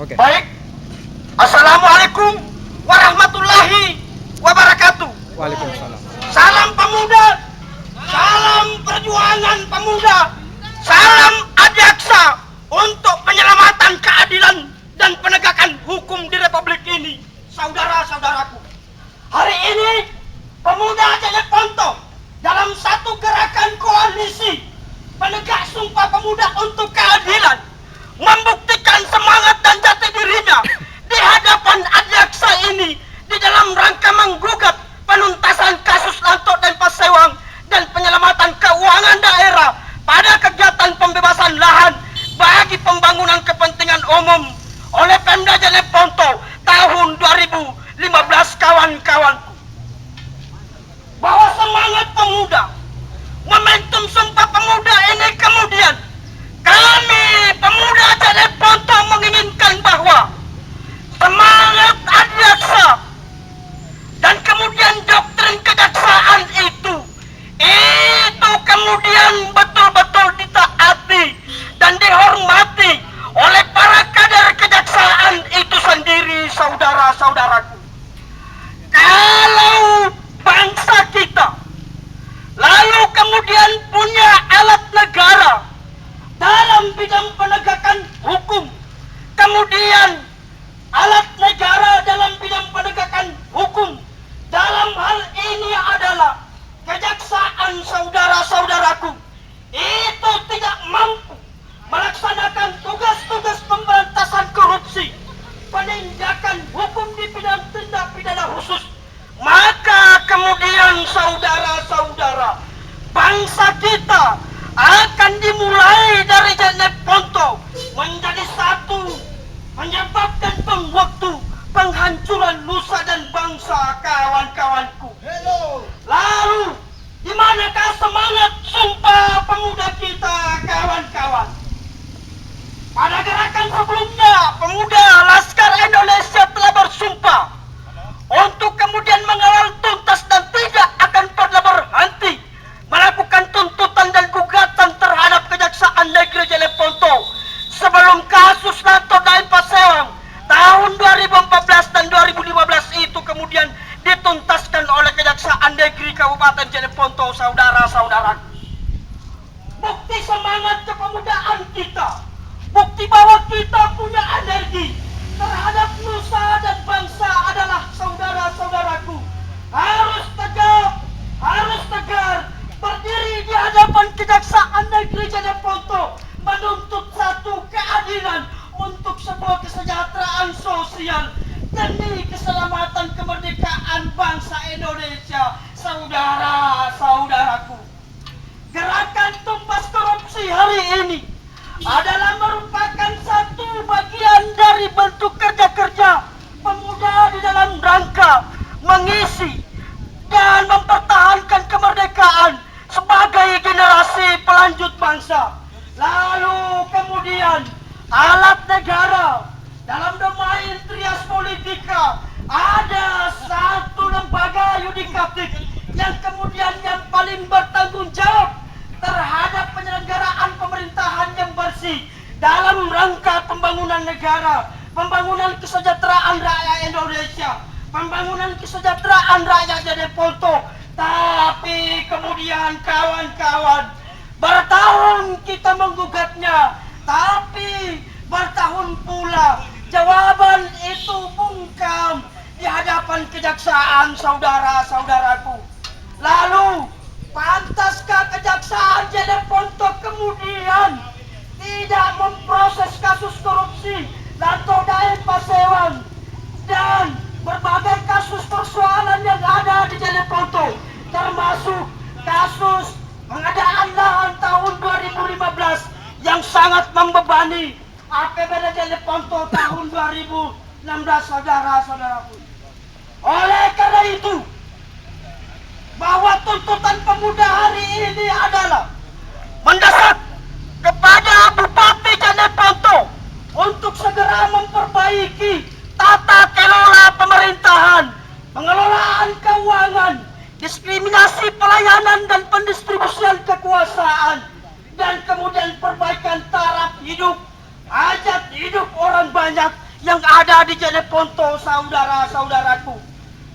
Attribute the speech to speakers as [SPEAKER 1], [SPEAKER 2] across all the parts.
[SPEAKER 1] Oke.
[SPEAKER 2] Baik. Assalamualaikum warahmatullahi wabarakatuh.
[SPEAKER 1] Waalaikumsalam.
[SPEAKER 2] Salam pemuda, salam perjuangan pemuda, salam Ajaksa untuk penyelamatan keadilan dan penegakan hukum di Republik ini, saudara-saudaraku. Hari ini pemuda Jeneponto dalam satu gerakan koalisi penegak Sumpah Pemuda untuk Keadilan membuktikan semangat dan jati dirinya di hadapan Ajaksa ini di dalam rangka menggugat penuntasan kasus Lanto dan Pasewang dan penyelamatan keuangan daerah pada kegiatan pembebasan lahan bagi pembangunan kepentingan umum oleh Pemda Jeneponto tahun 2015, kawan-kawanku. Bahwa semangat pemuda, momentum Sumpah Pemuda ini kemudian kami pemuda Jeneponto menginginkan bahwa semangat Ajaksa dan kemudian doktrin kejaksaan itu kemudian betul-betul ditaati dan dihormati oleh para kader kejaksaan itu sendiri, saudara-saudaraku. Kalau bangsa kita lalu kemudian punya alat negara dalam bidang penegakan hukum, kemudian alat negara dalam bidang penegakan hukum dalam hal ini adalah kejaksaan, saudara-saudaraku, itu tidak mampu melaksanakan tugas-tugas pemberantasan korupsi, penindakan hukum di bidang tindak pidana khusus, maka kemudian saudara-saudara, bangsa kita akan dimulai dari Jeneponto menjadi satu, menyebabkan waktu penghancuran nusa dan bangsa, kawan-kawanku. Lalu, di manakah semangat Sumpah Pemuda kita, kawan-kawan? Pada gerakan sebelumnya, pemuda Laskar Indonesia telah bersumpah untuk kemudian mengawal tuntas dan tidak akan pernah berhenti melakukan tuntutan dan gugatan terhadap Kejaksaan Negeri Jeneponto sebelum kasus Lanto dan Pasewang tahun 2014 dan 2015 itu kemudian dituntaskan oleh Kejaksaan Negeri Kabupaten Jeneponto, saudara-saudara. Bukti semangat kepemudaan kita, bukti bahwa kita punya energi terhadap nusa dan bangsa adalah, saudara-saudaraku, harus tegap, harus tegar, berdiri di hadapan Kejaksaan Negeri Jeneponto menuntut satu keadilan untuk sebuah kesejahteraan sosial demi keselamatan kemerdekaan bangsa Indonesia, saudara-saudaraku. Gerakan tumpas korupsi hari ini adalah merupakan satu bagian dari bentuk kerja-kerja pemuda di dalam rangka mengisi dan mempertahankan kemerdekaan sebagai generasi pelanjut bangsa. Lalu kemudian alat negara dalam domain trias politika ada satu lembaga yudikatif yang kemudian yang paling bertanggung jawab terhadap penyelenggaraan pemerintahan yang bersih dalam rangka pembangunan negara, pembangunan kesejahteraan rakyat Indonesia, pembangunan kesejahteraan rakyat Jeneponto. Tapi kemudian kawan-kawan, bertahun kita menggugatnya, tapi bertahun pula jawaban itu bungkam di hadapan kejaksaan, saudara-saudaraku. Lalu, pantaskah Kejaksaan Jeneponto kemudian tidak memproses kasus korupsi Lanto Daeng Pasewang dan berbagai kasus persoalan yang ada di Jeneponto, termasuk kasus pengadaan lahan tahun 2015 yang sangat membebani APBD Jeneponto tahun 2016, saudara-saudaraku. Oleh karena itu, bahwa tuntutan pemuda hari ini adalah mendesak kepada Bupati Jeneponto untuk segera memperbaiki tata kelola pemerintahan, pengelolaan keuangan, diskriminasi pelayanan dan pendistribusian kekuasaan, dan kemudian perbaikan taraf hidup, hajat hidup orang banyak yang ada di Jeneponto, saudara-saudaraku.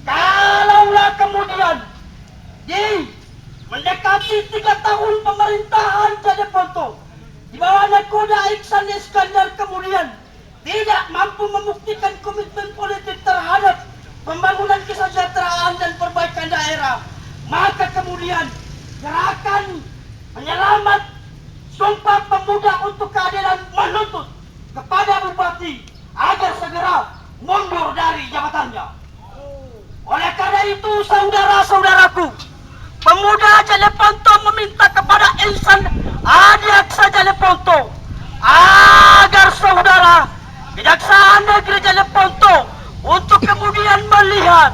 [SPEAKER 2] Kalaulah kemudian mendekati 3 tahun pemerintahan Jeneponto, di bawah nakoda Iksan Iskandar kemudian tidak mampu membuktikan komitmen politik terhadap pembangunan kesejahteraan dan perbaikan daerah, maka kemudian gerakan penyelamat Sumpah Pemuda untuk Keadilan menuntut kepada Bupati agar segera mundur dari jabatannya. Oleh karena itu, saudara-saudaraku, Pemuda Jeneponto meminta kepada Insan Adiaksa Jeneponto agar saudara Kejaksaan Negeri Jeneponto untuk kemudian melihat,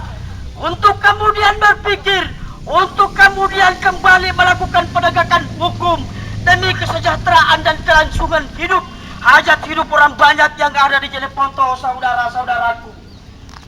[SPEAKER 2] untuk kemudian berpikir, untuk kemudian kembali melakukan penegakan hukum demi kesejahteraan dan kelangsungan hidup, hajat hidup orang banyak yang ada di Jeneponto, saudara-saudaraku.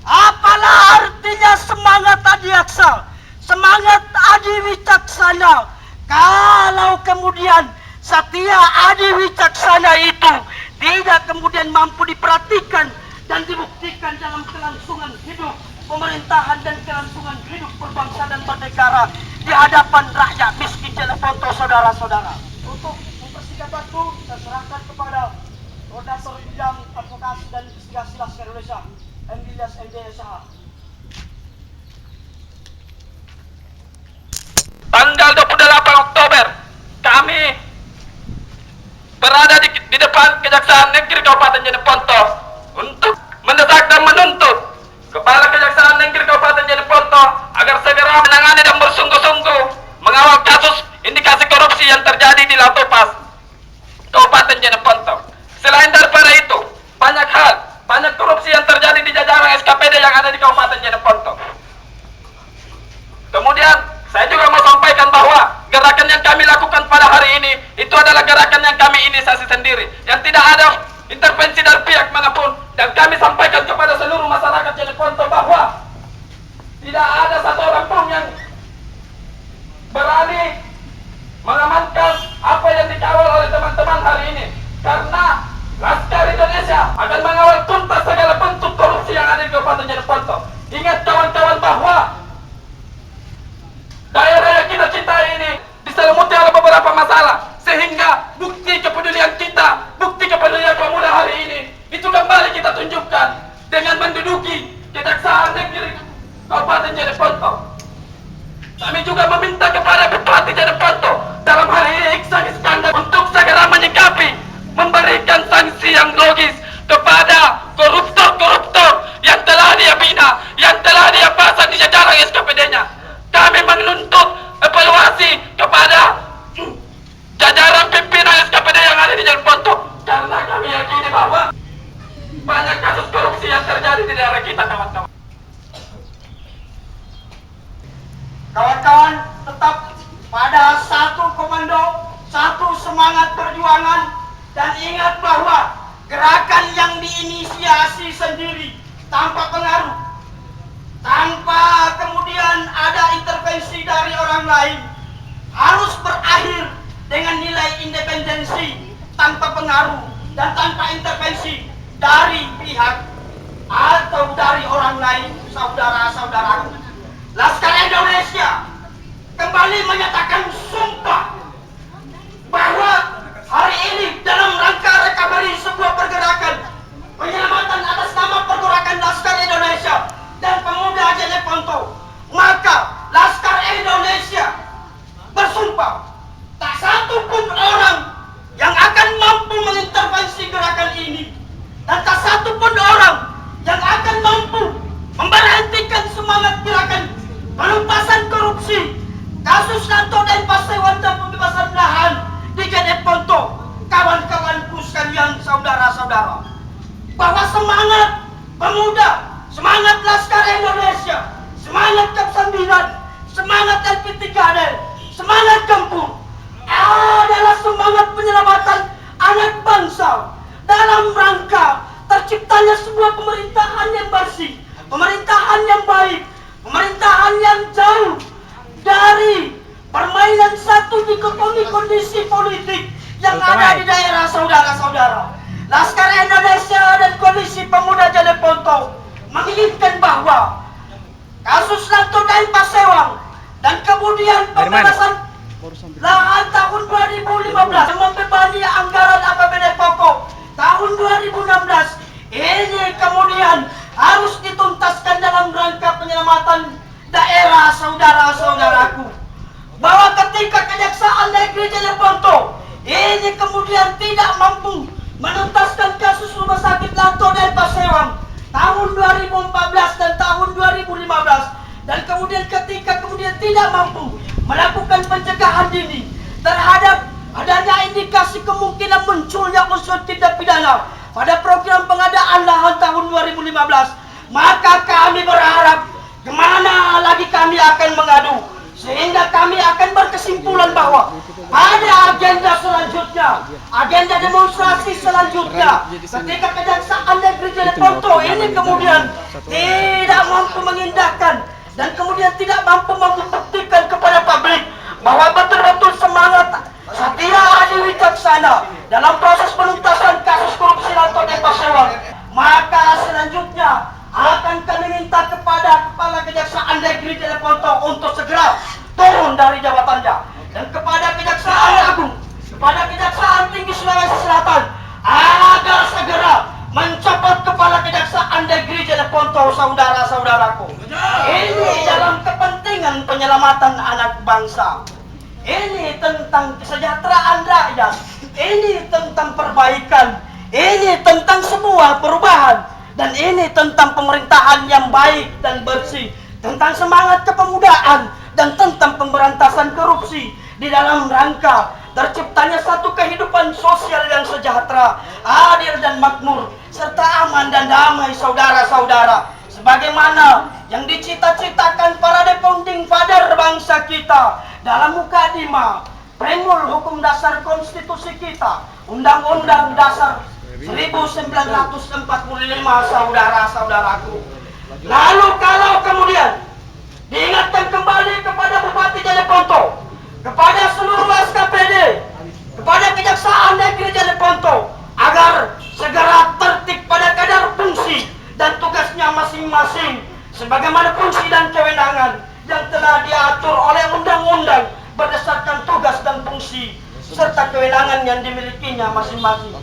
[SPEAKER 2] Apalah artinya semangat Adiaksa, semangat Adi Wicaksana, kalau kemudian Satya Adi Wicaksana itu tidak kemudian mampu diperhatikan dan dibuktikan dalam kelangsungan hidup pemerintahan dan kelangsungan hidup berbangsa dan bernegara di hadapan rakyat miskin Jeneponto, saudara-saudara. Untuk mempersingkat waktu, saya serahkan kepada Koordinator Bidang Advokasi dan Investigasi Laskar Indonesia, M. Ilyas MD SH.
[SPEAKER 1] Tanggal 28 Oktober, kami berada di depan Kejaksaan Negeri Kabupaten Jeneponto untuk mendesak dan menuntut Kepala Kejaksaan Negeri Kabupaten Jeneponto agar segera menangani dan bersungguh-sungguh mengawal kasus indikasi korupsi yang terjadi di Latopas, Kabupaten Jeneponto. Selain daripada itu, banyak korupsi yang terjadi di jajaran SKPD yang ada di Kabupaten Jeneponto. Kemudian, saya juga mau sampaikan bahwa gerakan yang kami lakukan pada hari ini itu adalah gerakan yang kami inisiasi sendiri, yang tidak ada intervensi dari pihak manapun, dan kami sampaikan kepada seluruh masyarakat Jeneponto bahwa tidak ada satu orang pun yang berani mengamankan apa yang dikawal oleh teman-teman hari ini, karena Laskar Indonesia akan mengawal tuntas segala bentuk korupsi yang ada di Kabupaten Jeneponto. Ingat kawan-kawan bahwa daerah yang kita cintai ini diselimuti oleh beberapa masalah, sehingga bukti kepedulian kita, bukti kepedulian pemuda hari ini itu kembali kita tunjukkan dengan menduduki Kejaksaan Negeri Kabupaten Jeneponto. Kami juga meminta kepada Bupati Jeneponto dalam hal ini Iksan Iskandar untuk segera menyikapi, memberikan sanksi yang logis kepada koruptor-koruptor yang telah dia bina, yang telah dia pasang di jajaran SKPD-nya. Kami menuntut evaluasi kepada jajaran pimpinan SKPD yang ada di Jeneponto, karena kami yakini bahwa banyak kasus korupsi yang terjadi di daerah kita, kawan-kawan.
[SPEAKER 2] Kawan-kawan, tetap pada satu komando, satu semangat perjuangan, dan ingat bahwa gerakan yang diinisiasi sendiri tanpa pengaruh, tanpa kemudian ada intervensi dari orang lain, harus berakhir dengan nilai independensi, tanpa pengaruh dan tanpa intervensi dari pihak atau dari orang lain, saudara-saudaraku. Laskar Indonesia kembali menyatakan sumpah bahwa hari ini dalam rangka recovery sebuah pergerakan penyelamatan atas nama pergerakan Laskar Indonesia dan Pemuda Jeneponto, maka Laskar Indonesia bersumpah tak satu pun orang yang akan mampu mengintervensi gerakan ini, dan tak satu pun orang yang akan mampu memberhentikan semangat gerakan penumpasan korupsi, kasus Nato dan Pasewan dan pembebasan lahan di Jeneponto. Kawan-kawanku sekalian, saudara-saudara, bahwa semangat pemuda, semangat Laskar Indonesia, semangat Kap 9, semangat LP3D, semangat Gempur adalah semangat penyelamatan anak bangsa dalam rangka terciptanya sebuah pemerintahan yang bersih, pemerintahan yang baik, pemerintahan yang jauh dari permainan satu dikotomi kondisi politik yang ada di daerah, saudara-saudara. Laskar Indonesia dan Koalisi Pemuda kemudian pembebasan lahan tahun 2015 yang membebani anggaran APBD pokok tahun 2016 ini kemudian harus dituntaskan dalam rangka penyelamatan daerah saudara-saudaraku. Bahwa ketika Kejaksaan Negeri Jeneponto ini kemudian tidak mampu menuntaskan kasus rumah sakit Lanto dan Pasewang tahun 2014 dan tahun 2015, dan kemudian ketika tidak mampu melakukan pencegahan dini terhadap adanya indikasi kemungkinan munculnya unsur tindak pidana pada program pengadaan lahan tahun 2015, maka kami berharap kemana lagi kami akan mengadu, sehingga kami akan berkesimpulan bahwa pada agenda selanjutnya, agenda demonstrasi selanjutnya, ketika Kejaksaan Negeri Jeneponto ini kemudian tidak mampu mengindahkan dan kemudian tidak mampu membuktikan kepada publik bahwa betul-betul semangat Satya Adi Wicaksana dalam proses penuntasan kasus korupsi Lanto dan Pasewang, maka selanjutnya akan kami minta kepada Kepala Kejaksaan Negeri Jeneponto untuk segera turun dari jabatannya, dan kepada Kejaksaan Agung, kepada Kejaksaan Tinggi Sulawesi Selatan agar segera mencopot Kepala Kejaksaan Negeri Jeneponto, saudara-saudaraku. Ini dalam kepentingan penyelamatan anak bangsa. Ini tentang kesejahteraan rakyat. Ini tentang perbaikan. Ini tentang sebuah perubahan. Dan ini tentang pemerintahan yang baik dan bersih. Tentang semangat kepemudaan dan tentang pemberantasan korupsi di dalam rangka terciptanya satu kehidupan sosial yang sejahtera, adil dan makmur, serta aman dan damai, saudara-saudara, sebagaimana yang dicita-citakan para founding father bangsa kita dalam Mukadimah Premul Hukum Dasar Konstitusi kita, Undang-Undang Dasar 1945, saudara-saudaraku. Lalu kalau kemudian diingatkan kembali kepada Bupati Jeneponto, kepada seluruh SKPD, kepada Kejaksaan Negeri Jeneponto, agar segera tertib pada kadar fungsi dan tugasnya masing-masing, sebagaimana fungsi dan kewenangan yang telah diatur oleh undang-undang berdasarkan tugas dan fungsi serta kewenangan yang dimilikinya masing-masing.